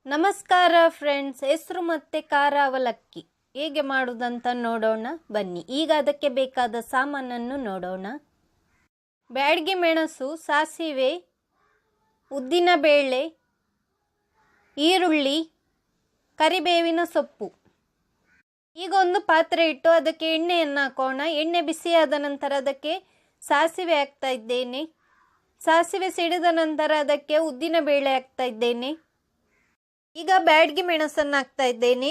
ನಮಸ್ಕಾರ ಫ್ರೆಂಡ್ಸ್, ಹೆಸರು ಮತ್ತು ಖಾರ ಅವಲಕ್ಕಿ ಹೇಗೆ ಮಾಡುವುದಂತ ನೋಡೋಣ ಬನ್ನಿ. ಈಗ ಅದಕ್ಕೆ ಬೇಕಾದ ಸಾಮಾನನ್ನು ನೋಡೋಣ. ಬ್ಯಾಡಗಿ ಮೆಣಸು, ಸಾಸಿವೆ, ಉದ್ದಿನ ಬೇಳೆ, ಈರುಳ್ಳಿ, ಕರಿಬೇವಿನ ಸೊಪ್ಪು. ಈಗ ಒಂದು ಪಾತ್ರೆ ಇಟ್ಟು ಅದಕ್ಕೆ ಎಣ್ಣೆಯನ್ನು ಹಾಕೋಣ. ಎಣ್ಣೆ ಬಿಸಿಯಾದ ನಂತರ ಅದಕ್ಕೆ ಸಾಸಿವೆ ಹಾಕ್ತಾ ಇದ್ದೇನೆ. ಸಾಸಿವೆ ಸಿಡಿದ ನಂತರ ಅದಕ್ಕೆ ಉದ್ದಿನ ಬೇಳೆ ಹಾಕ್ತಾ ಇದ್ದೇನೆ. ಈಗ ಬ್ಯಾಡಗಿ ಮೆಣಸನ್ನು ಹಾಕ್ತಾ ಇದ್ದೇನೆ.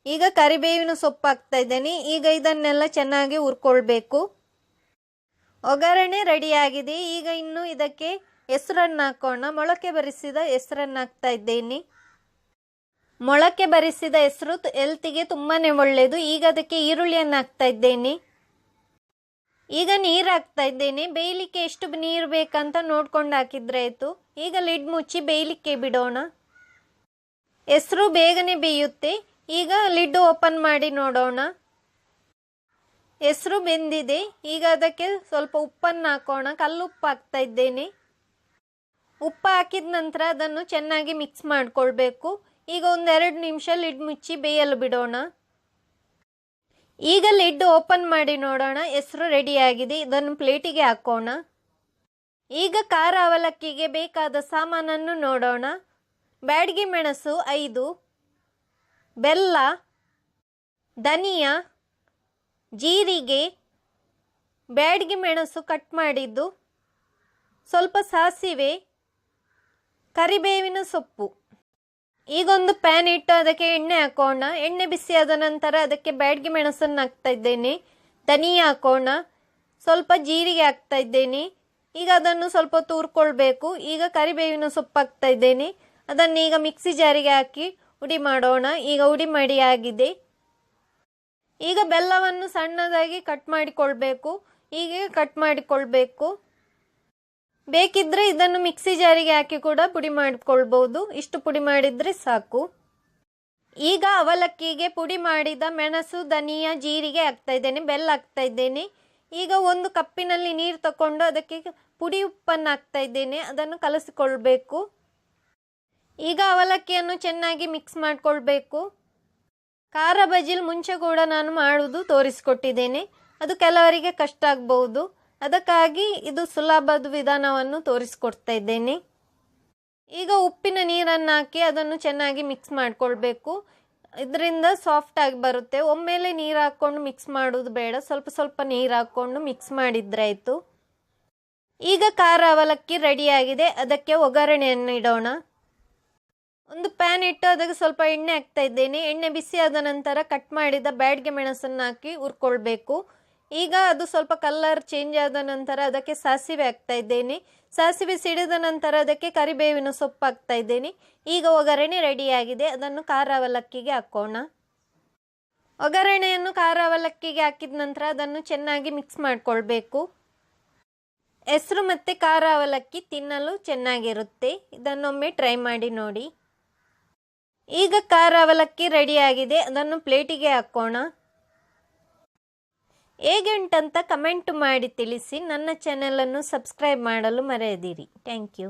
ಈಗ ಕರಿಬೇವಿನ ಸೊಪ್ಪು ಹಾಕ್ತಾ ಇದ್ದೇನೆ. ಈಗ ಇದನ್ನೆಲ್ಲ ಚೆನ್ನಾಗಿ ಹುರ್ಕೊಳ್ಬೇಕು. ಒಗ್ಗರಣೆ ರೆಡಿಯಾಗಿದೆ. ಈಗ ಇನ್ನು ಇದಕ್ಕೆ ಹೆಸರನ್ನು ಹಾಕೋಣ. ಮೊಳಕೆ ಬರಿಸಿದ ಹೆಸರನ್ನು ಹಾಕ್ತಾ ಇದ್ದೇನೆ. ಮೊಳಕೆ ಬರಿಸಿದ ಹೆಸರು ಹೆಲ್ತಿಗೆ ತುಂಬಾ ಒಳ್ಳೆಯದು. ಈಗ ಅದಕ್ಕೆ ಈರುಳ್ಳಿಯನ್ನು ಹಾಕ್ತಾ ಇದ್ದೇನೆ. ಈಗ ನೀರು ಹಾಕ್ತಾ ಇದ್ದೇನೆ. ಬೇಯಲಿಕ್ಕೆ ಎಷ್ಟು ನೀರು ಬೇಕಂತ ನೋಡ್ಕೊಂಡು ಹಾಕಿದ್ರೆ ಆಯಿತು. ಈಗ ಲಿಡ್ ಮುಚ್ಚಿ ಬೇಯಲಿಕ್ಕೆ ಬಿಡೋಣ. ಹೆಸರು ಬೇಗನೆ ಬೇಯುತ್ತೆ. ಈಗ ಲಿಡ್ ಓಪನ್ ಮಾಡಿ ನೋಡೋಣ. ಹೆಸರು ಬೆಂದಿದೆ. ಈಗ ಅದಕ್ಕೆ ಸ್ವಲ್ಪ ಉಪ್ಪನ್ನು ಹಾಕೋಣ. ಕಲ್ಲುಪ್ಪು ಹಾಕ್ತಾ ಇದ್ದೇನೆ. ಉಪ್ಪು ಹಾಕಿದ ನಂತರ ಅದನ್ನು ಚೆನ್ನಾಗಿ ಮಿಕ್ಸ್ ಮಾಡಿಕೊಳ್ಬೇಕು. ಈಗ 1-2 ನಿಮಿಷ ಲಿಡ್ ಮುಚ್ಚಿ ಬೇಯಲು ಬಿಡೋಣ. ಈಗ ಲಿಡ್ ಓಪನ್ ಮಾಡಿ ನೋಡೋಣ. ಹೆಸರು ರೆಡಿಯಾಗಿದೆ. ಇದನ್ನು ಪ್ಲೇಟಿಗೆ ಹಾಕೋಣ. ಈಗ ಖಾರ ಅವಲಕ್ಕಿಗೆ ಬೇಕಾದ ಸಾಮಾನನ್ನು ನೋಡೋಣ. ಬ್ಯಾಡಗಿ ಮೆಣಸು 5, ಬೆಲ್ಲ, ಧನಿಯಾ, ಜೀರಿಗೆ, ಬ್ಯಾಡಗಿ ಮೆಣಸು ಕಟ್ ಮಾಡಿದ್ದು, ಸ್ವಲ್ಪ ಸಾಸಿವೆ, ಕರಿಬೇವಿನ ಸೊಪ್ಪು. ಈಗೊಂದು ಪ್ಯಾನ್ ಇಟ್ಟು ಅದಕ್ಕೆ ಎಣ್ಣೆ ಹಾಕೋಣ. ಎಣ್ಣೆ ಬಿಸಿಯಾದ ನಂತರ ಅದಕ್ಕೆ ಬ್ಯಾಡಗಿ ಮೆಣಸನ್ನು ಹಾಕ್ತಾ ಇದ್ದೇನೆ. ಧನಿಯಾ ಹಾಕೋಣ. ಸ್ವಲ್ಪ ಜೀರಿಗೆ ಹಾಕ್ತಾ ಇದ್ದೇನೆ. ಈಗ ಅದನ್ನು ಸ್ವಲ್ಪ ಹುರ್ಕೊಳ್ಬೇಕು. ಈಗ ಕರಿಬೇವಿನ ಸೊಪ್ಪು ಹಾಕ್ತಾ ಇದ್ದೇನೆ. ಅದನ್ನೀಗ ಮಿಕ್ಸಿ ಜಾರಿಗೆ ಹಾಕಿ ಹುಡಿ ಮಾಡೋಣ. ಈಗ ಹುಡಿ ಮಾಡಿ ಆಗಿದೆ. ಈಗ ಬೆಲ್ಲವನ್ನು ಸಣ್ಣದಾಗಿ ಕಟ್ ಮಾಡಿಕೊಳ್ಬೇಕು. ಹೀಗೆ ಕಟ್ ಮಾಡಿಕೊಳ್ಬೇಕು. ಬೇಕಿದ್ದರೆ ಇದನ್ನು ಮಿಕ್ಸಿ ಜಾರಿಗೆ ಹಾಕಿ ಕೂಡ ಪುಡಿ ಮಾಡಿಕೊಳ್ಬೋದು. ಇಷ್ಟು ಪುಡಿ ಮಾಡಿದರೆ ಸಾಕು. ಈಗ ಅವಲಕ್ಕಿಗೆ ಪುಡಿ ಮಾಡಿದ ಮೆಣಸು, ಧನಿಯಾ, ಜೀರಿಗೆ ಹಾಕ್ತಾ ಇದ್ದೇನೆ. ಬೆಲ್ಲ ಹಾಕ್ತಾ ಇದ್ದೇನೆ. ಈಗ 1 ಕಪ್ಪಿನಲ್ಲಿ ನೀರು ತಗೊಂಡು ಅದಕ್ಕೆ ಪುಡಿ ಉಪ್ಪನ್ನು ಹಾಕ್ತಾ ಇದ್ದೇನೆ. ಅದನ್ನು ಕಲಸಿಕೊಳ್ಬೇಕು. ಈಗ ಅವಲಕ್ಕಿಯನ್ನು ಚೆನ್ನಾಗಿ ಮಿಕ್ಸ್ ಮಾಡಿಕೊಳ್ಬೇಕು. ಖಾರ ಬಜಿಲ್ ಮುಂಚೆ ಕೂಡ ನಾನು ಮಾಡುವುದು ತೋರಿಸಿಕೊಟ್ಟಿದ್ದೇನೆ. ಅದು ಕೆಲವರಿಗೆ ಕಷ್ಟ ಆಗ್ಬಹುದು. ಅದಕ್ಕಾಗಿ ಇದು ಸುಲಭದ ವಿಧಾನವನ್ನು ತೋರಿಸಿಕೊಡ್ತಾ ಇದ್ದೇನೆ. ಈಗ ಉಪ್ಪಿನ ನೀರನ್ನು ಹಾಕಿ ಅದನ್ನು ಚೆನ್ನಾಗಿ ಮಿಕ್ಸ್ ಮಾಡಿಕೊಳ್ಬೇಕು. ಇದರಿಂದ ಸಾಫ್ಟ್ ಆಗಿ ಬರುತ್ತೆ. ಒಮ್ಮೆಲೆ ನೀರು ಹಾಕ್ಕೊಂಡು ಮಿಕ್ಸ್ ಮಾಡೋದು ಬೇಡ. ಸ್ವಲ್ಪ ಸ್ವಲ್ಪ ನೀರು ಹಾಕ್ಕೊಂಡು ಮಿಕ್ಸ್ ಮಾಡಿದ್ರೆ ಆಯಿತು. ಈಗ ಖಾರ ಅವಲಕ್ಕಿ ರೆಡಿಯಾಗಿದೆ. ಅದಕ್ಕೆ ಒಗ್ಗರಣೆಯನ್ನು ಇಡೋಣ. ಒಂದು ಪ್ಯಾನ್ ಇಟ್ಟು ಅದಕ್ಕೆ ಸ್ವಲ್ಪ ಎಣ್ಣೆ ಹಾಕ್ತಾ ಇದ್ದೇನೆ. ಎಣ್ಣೆ ಬಿಸಿಯಾದ ನಂತರ ಕಟ್ ಮಾಡಿದ ಬ್ಯಾಡಗಿ ಮೆಣಸನ್ನು ಹಾಕಿ ಹುರ್ಕೊಳ್ಬೇಕು. ಈಗ ಅದು ಸ್ವಲ್ಪ ಕಲರ್ ಚೇಂಜ್ ಆದ ನಂತರ ಅದಕ್ಕೆ ಸಾಸಿವೆ ಹಾಕ್ತಾ ಇದ್ದೇನೆ. ಸಾಸಿವೆ ಸಿಡಿದ ನಂತರ ಅದಕ್ಕೆ ಕರಿಬೇವಿನ ಸೊಪ್ಪು ಹಾಕ್ತಾ ಇದ್ದೇನೆ. ಈಗ ಒಗ್ಗರಣೆ ರೆಡಿಯಾಗಿದೆ. ಅದನ್ನು ಖಾರ ಅವಲಕ್ಕಿಗೆ ಹಾಕೋಣ. ಒಗ್ಗರಣೆಯನ್ನು ಖಾರ ಅವಲಕ್ಕಿಗೆ ಹಾಕಿದ ನಂತರ ಅದನ್ನು ಚೆನ್ನಾಗಿ ಮಿಕ್ಸ್ ಮಾಡಿಕೊಳ್ಬೇಕು. ಹೆಸರು ಮತ್ತು ಖಾರ ಅವಲಕ್ಕಿ ತಿನ್ನಲು ಚೆನ್ನಾಗಿರುತ್ತೆ. ಇದನ್ನೊಮ್ಮೆ ಟ್ರೈ ಮಾಡಿ ನೋಡಿ. ಈಗ ಖಾರ ಅವಲಕ್ಕಿ ರೆಡಿಯಾಗಿದೆ. ಅದನ್ನು ಪ್ಲೇಟಿಗೆ ಹಾಕೋಣ. ಹೇಗೆ ಉಂಟಂತ ಕಮೆಂಟ್ ಮಾಡಿ ತಿಳಿಸಿ. ನನ್ನ ಚಾನೆಲನ್ನು ಸಬ್ಸ್ಕ್ರೈಬ್ ಮಾಡಲು ಮರೆಯದಿರಿ. Thank you.